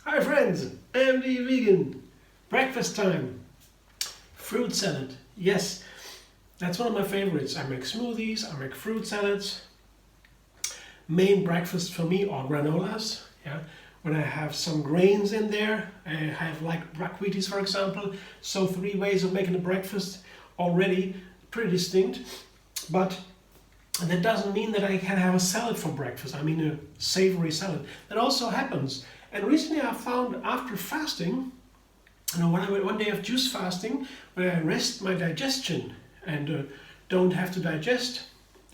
Hi friends, I'm the vegan. Breakfast time. Fruit salad. Yes, that's one of my favorites. I make smoothies, I make fruit salads. Main breakfast for me are granolas. Yeah, when I have some grains in there, I have like buckwheaties for example. So 3 ways of making a breakfast already pretty distinct. But that doesn't mean that I can have a salad for breakfast. I mean a savory salad. That also happens. And recently I found after fasting, one day of juice fasting, when I rest my digestion and don't have to digest,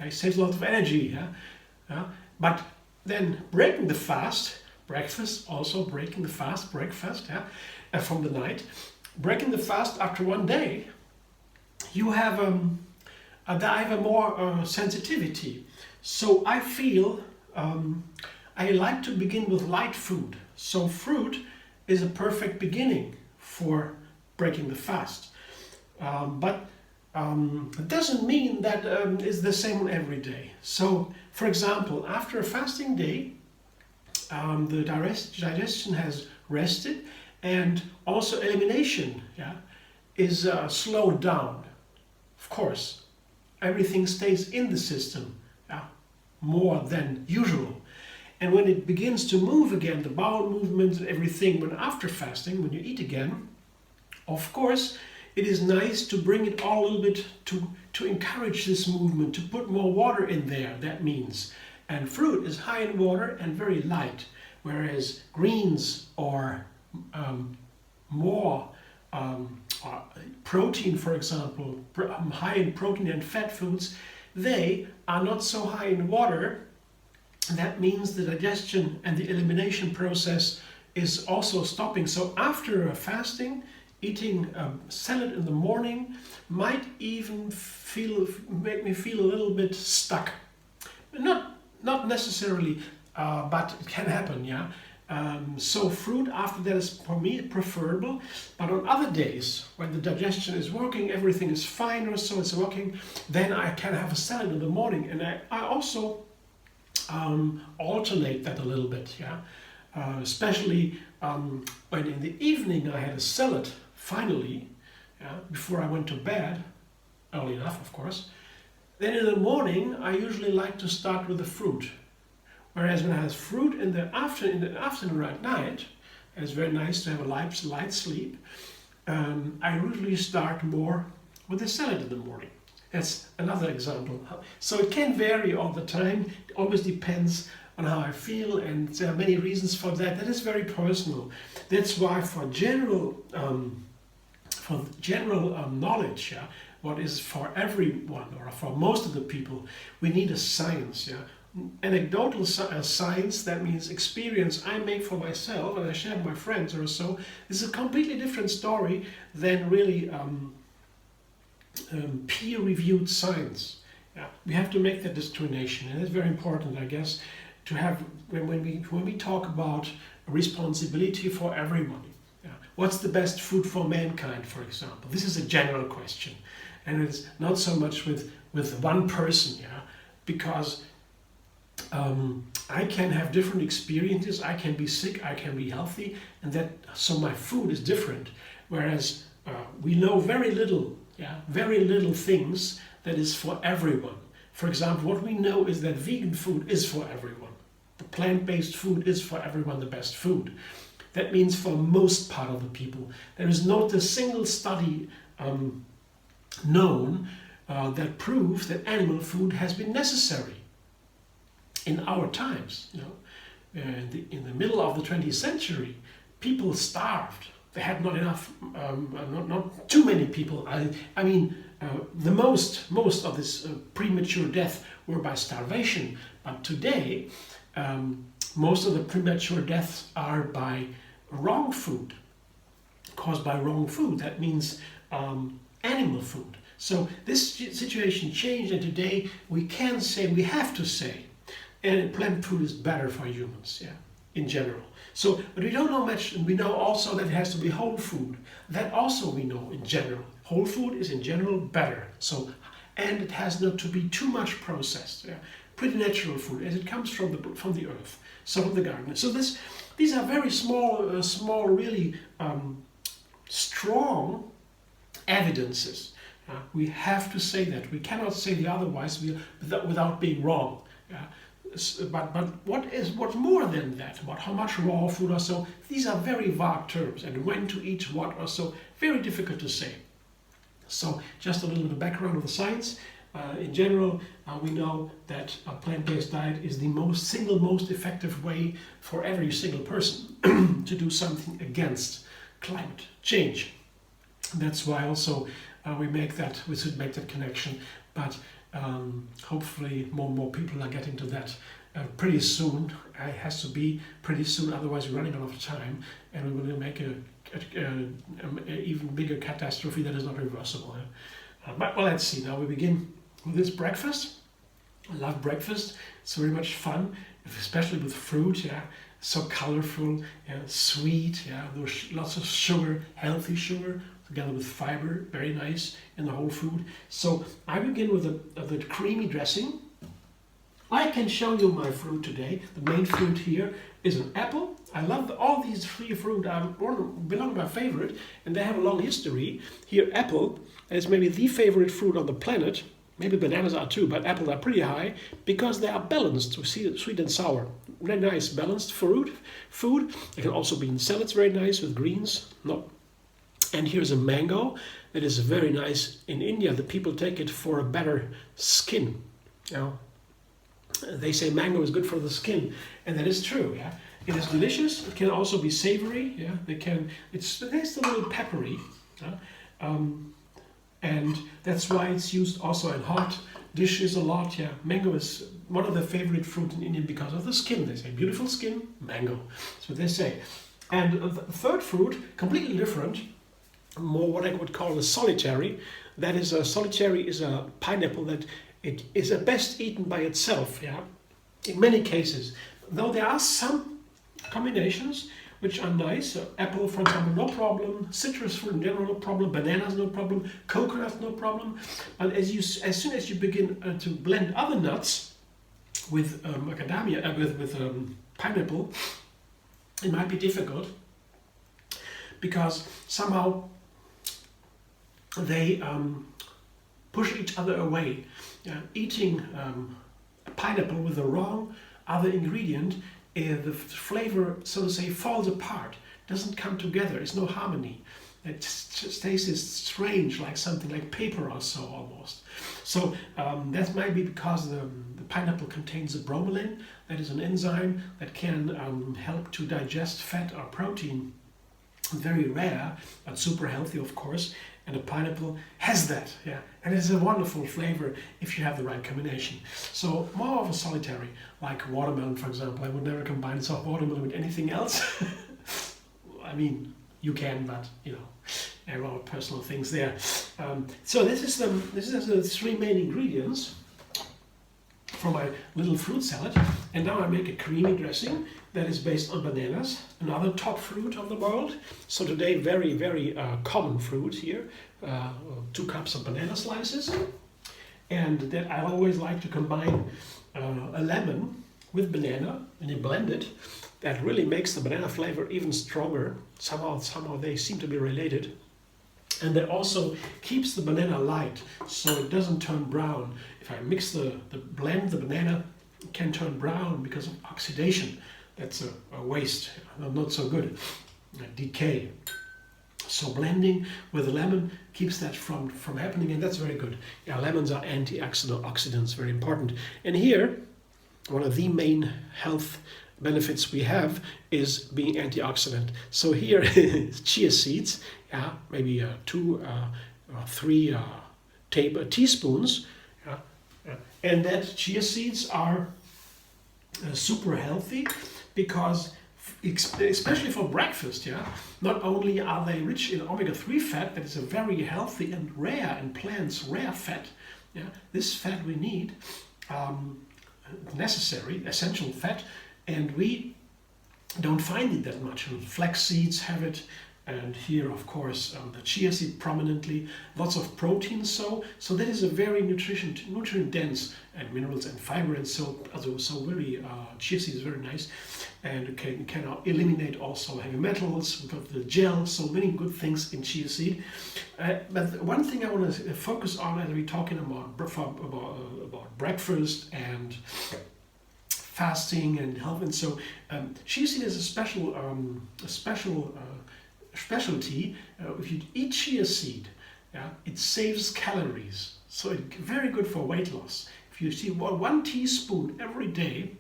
I save a lot of energy. Yeah? But then breaking the fast, breakfast, also breaking the fast, breakfast, from the night, breaking the fast after 1 day, you have I have a more sensitivity. So I feel I like to begin with light food. So fruit is a perfect beginning for breaking the fast. But it doesn't mean that it's the same every day. So, for example, after a fasting day, the digestion has rested and also elimination is slowed down. Of course, everything stays in the system more than usual. And when it begins to move again, the bowel movements and everything, when after fasting, when you eat again, of course, it is nice to bring it all a little bit to encourage this movement, to put more water in there, that means. And fruit is high in water and very light, whereas greens or more protein, for example, high in protein and fat foods, they are not so high in water. That means the digestion and the elimination process is also stopping. So after a fasting, eating a salad in the morning might even make me feel a little bit stuck. Not necessarily, but it can happen, yeah. So fruit after that is for me preferable, but on other days when the digestion is working, everything is fine or so it's working, then I can have a salad in the morning. And I also alternate that a little bit, yeah. Especially when in the evening I had a salad, finally, before I went to bed, early enough of course. Then in the morning I usually like to start with the fruit. Whereas when I have fruit in the afternoon or at night, and it's very nice to have a light sleep, I usually start more with the salad in the morning. That's another example. So it can vary all the time. It always depends on how I feel, and there are many reasons for that. That is very personal. That's why for general knowledge, what is for everyone or for most of the people, we need a science. Anecdotal science, that means experience I make for myself and I share with my friends or so, is a completely different story than really peer-reviewed science. We have to make that discrimination, and it's very important, I guess, to have when we talk about responsibility for everyone. What's the best food for mankind, for example? This is a general question, and it's not so much with one person, because I can have different experiences. I can be sick, I can be healthy, and so my food is different. Whereas we know very little things that is for everyone. For example, what we know is that vegan food is for everyone. The plant-based food is for everyone the best food. That means for most part of the people. There is not a single study known that proves that animal food has been necessary in our times. In the middle of the 20th century, people starved. They had not enough, not too many people. I mean, the most of this premature death were by starvation. But today, most of the premature deaths are by wrong food, caused by wrong food. That means animal food. So this situation changed, and today we can say, we have to say, and plant food is better for humans, in general. So, but we don't know much, and we know also that it has to be whole food. That also we know in general. whole food is in general better. So, and it has not to be too much processed. Yeah? Pretty natural food as it comes from the earth, so from the garden. So these are very small, really strong evidences. We have to say that. We cannot say the otherwise without being wrong. But what's more than that? About how much raw food or so? These are very vague terms, and when to eat what or so, very difficult to say. So just a little bit of background of the science. In general, we know that a plant-based diet is the single most effective way for every single person to do something against climate change. That's why also we should make that connection. But hopefully more and more people are getting to that pretty soon. It has to be pretty soon, otherwise we're running out of time, and we're going to make an even bigger catastrophe that is not reversible. But well, let's see. Now we begin with this breakfast. I love breakfast. It's very much fun, especially with fruit. Yeah, so colorful, sweet. Yeah, there's lots of sugar, healthy sugar, together with fiber, very nice in the whole food. So I begin with the creamy dressing. I can show you my fruit today. The main fruit here is an apple. I love all these three fruit belong to my favorite, and they have a long history. Here, apple is maybe the favorite fruit on the planet. Maybe bananas are too, but apples are pretty high because they are balanced with sweet and sour. Very nice balanced food. It can also be in salads, very nice with greens. No. And here's a mango that is very nice. In India, the people take it for a better skin. They say mango is good for the skin, and that is true. Yeah, it is delicious. It can also be savory. Yeah, it tastes a little peppery, and that's why it's used also in hot dishes a lot. Yeah, mango is one of the favorite fruit in India because of the skin. They say beautiful skin, mango. That's what they say. And the third fruit, completely different, more what I would call a solitary. That is a solitary is a pineapple that it is at best eaten by itself. Yeah, in many cases, though there are some combinations which are nice. Apple, for example, no problem. Citrus fruit in general, no problem. Bananas, no problem. Coconut, no problem. But as soon as you begin to blend other nuts with macadamia, with pineapple, it might be difficult because somehow they push each other away. Eating a pineapple with the wrong other ingredient, the flavor, so to say, falls apart, doesn't come together, there's no harmony. It just tastes strange, like something like paper or so almost. So that might be because the pineapple contains a bromelain, that is an enzyme that can help to digest fat or protein. Very rare, but super healthy, of course. And a pineapple has that, yeah. And it's a wonderful flavor if you have the right combination. So more of a solitary, like watermelon, for example. I would never combine soft watermelon with anything else. I mean, you can, but there are personal things there. So this is the three main ingredients for my little fruit salad. And now I make a creamy dressing that is based on bananas, another top fruit of the world. So today, very, very common fruit here. 2 cups of banana slices. And that I always like to combine a lemon with banana, and you blend it. That really makes the banana flavor even stronger. Somehow they seem to be related. And that also keeps the banana light, so it doesn't turn brown. If I mix blend the banana, it can turn brown because of oxidation. That's a waste, not so good, decay. So blending with the lemon keeps that from happening, and that's very good. Yeah, lemons are antioxidants, very important. And here, one of the main health benefits we have is being antioxidant. So here is chia seeds, maybe 2 or 3 teaspoons, and that chia seeds are super healthy because, especially for breakfast, not only are they rich in omega-3 fat, that is a very healthy and rare in plants, rare fat. This fat we need, necessary, essential fat, and we don't find it that much. Flax seeds have it, And here, of course, the chia seed prominently, lots of protein. So that is a very nutrient dense and minerals and fiber, and so very chia seed is very nice, and can eliminate also heavy metals. We've got the gel, so many good things in chia seed. But one thing I want to focus on as we're talking about breakfast and fasting and health, and so chia seed is a specialty. If you eat chia seed, yeah, it saves calories, so it's very good for weight loss. If you see 1 teaspoon every day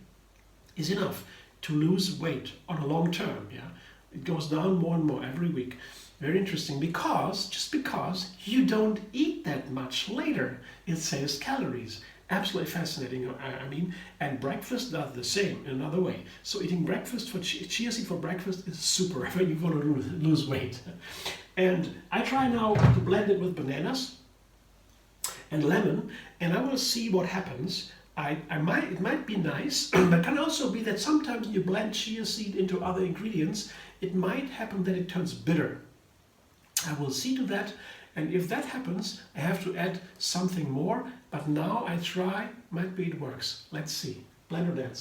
is enough to lose weight on a long term. Yeah, it goes down more and more every week. Very interesting, just because you don't eat that much later, it saves calories. Absolutely fascinating. I mean, and breakfast does the same in another way. So eating breakfast for chia seed for breakfast is super when you want to lose weight. And I try now to blend it with bananas and lemon, and I will see what happens. It might be nice, but can also be that sometimes when you blend chia seed into other ingredients, it might happen that it turns bitter. I will see to that. And if that happens, I have to add something more, but now I try, might be it works. Let's see. Blender dance.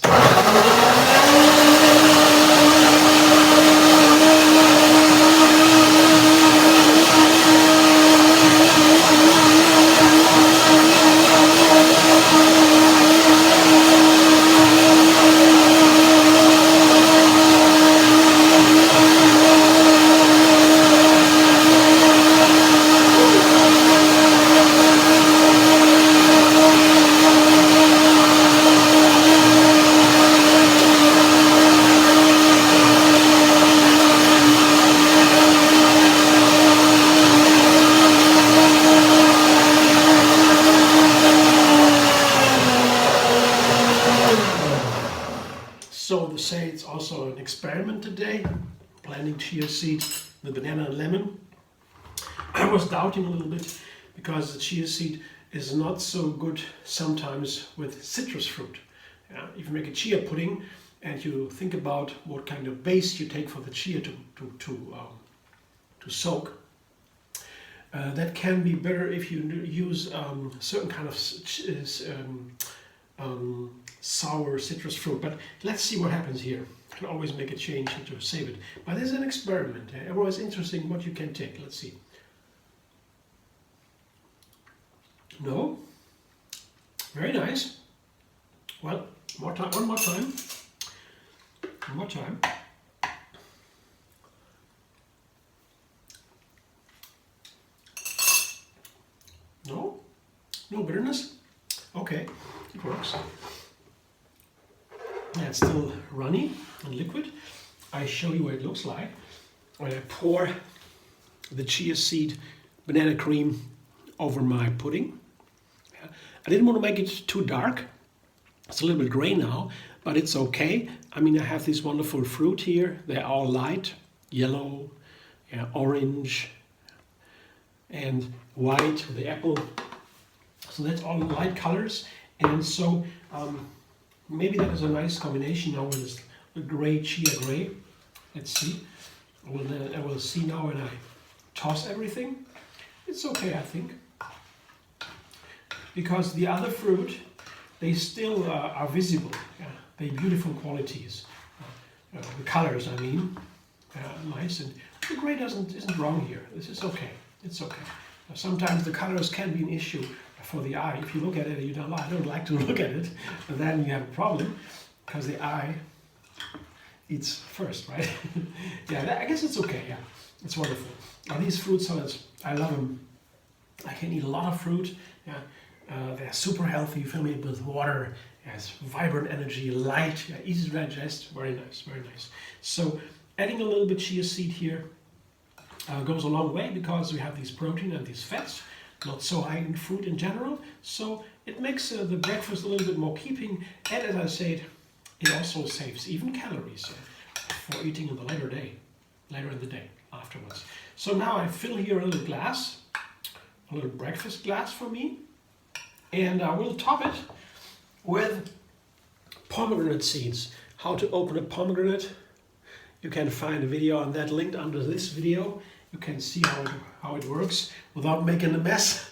So to say, it's also an experiment today, blending chia seed with banana and lemon. I was doubting a little bit because the chia seed is not so good sometimes with citrus fruit. Yeah? If you make a chia pudding and you think about what kind of base you take for the chia to soak, that can be better if you use certain kind of sour citrus fruit. But let's see what happens here. You can always make a change to save it. But this is an experiment. Always interesting what you can take. Let's see. No. Very nice. Well, one more time. One more time. No? No bitterness? Okay, it works. Yeah, it's still runny and liquid. I show you what it looks like when I pour the chia seed banana cream over my pudding. Yeah. I didn't want to make it too dark. It's a little bit gray now, but it's okay. I mean, I have this wonderful fruit here. They're all light, yellow, yeah, orange, and white, the apple. So that's all light colors. And so maybe that is a nice combination now with the gray, chia gray. Let's see. I will see now when I toss everything. It's okay, I think. Because the other fruit, they still are visible. Yeah? They're beautiful qualities. The colors, I mean, nice. And the gray isn't wrong here. This is okay. It's okay. Sometimes the colors can be an issue for the eye. If you look at it and you don't, I don't like to look at it, and then you have a problem because the eye eats first, right? Yeah, I guess it's okay. Yeah, it's wonderful. Now, these fruit salads, I love them. I can eat a lot of fruit. Yeah, they're super healthy. You fill me with water. It has vibrant energy, light, yeah, easy to digest. Very nice, very nice. So adding a little bit chia seed here goes a long way because we have these protein and these fats, not so high in fruit in general. So it makes the breakfast a little bit more keeping. And as I said, it also saves even calories for eating in the later in the day afterwards. So now I fill here a little glass, a little breakfast glass for me, and I will top it with pomegranate seeds. How to open a pomegranate? You can find a video on that linked under this video. You can see how it works without making a mess.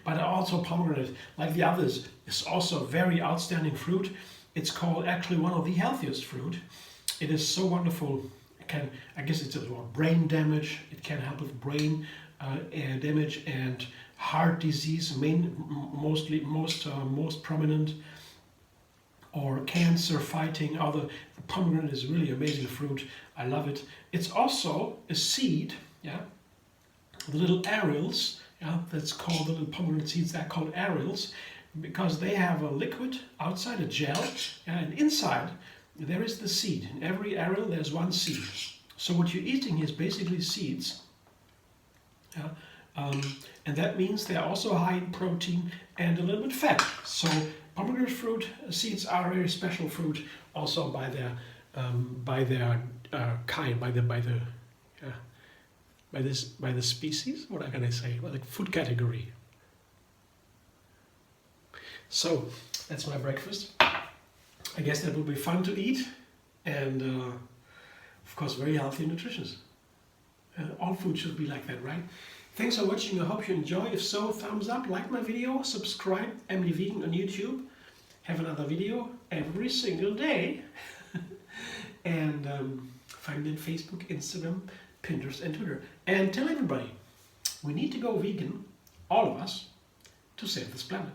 But also pomegranate, like the others, is also a very outstanding fruit. It's called actually one of the healthiest fruit. It is so wonderful. It can, I guess it's about brain damage. It can help with brain damage and heart disease, most prominent, or cancer fighting. The pomegranate is really amazing fruit. I love it. It's also a seed, yeah. The little areoles, yeah, that's called the little pomegranate seeds. They're called areoles because they have a liquid outside, a gel, yeah, and inside there is the seed. In every areole there's one seed. So what you're eating is basically seeds. Yeah. And that means they're also high in protein and a little bit fat. So pomegranate fruit seeds are a very special fruit, also by their kind, by the species. What can I say? Well, like food category. So that's my breakfast. I guess that will be fun to eat, and of course very healthy and nutritious. All food should be like that, right? Thanks for watching. I hope you enjoy. If so, thumbs up, like my video, subscribe. Emily Vegan on YouTube. Have another video every single day. And find me on Facebook, Instagram, Pinterest, and Twitter. And tell everybody, we need to go vegan, all of us, to save this planet.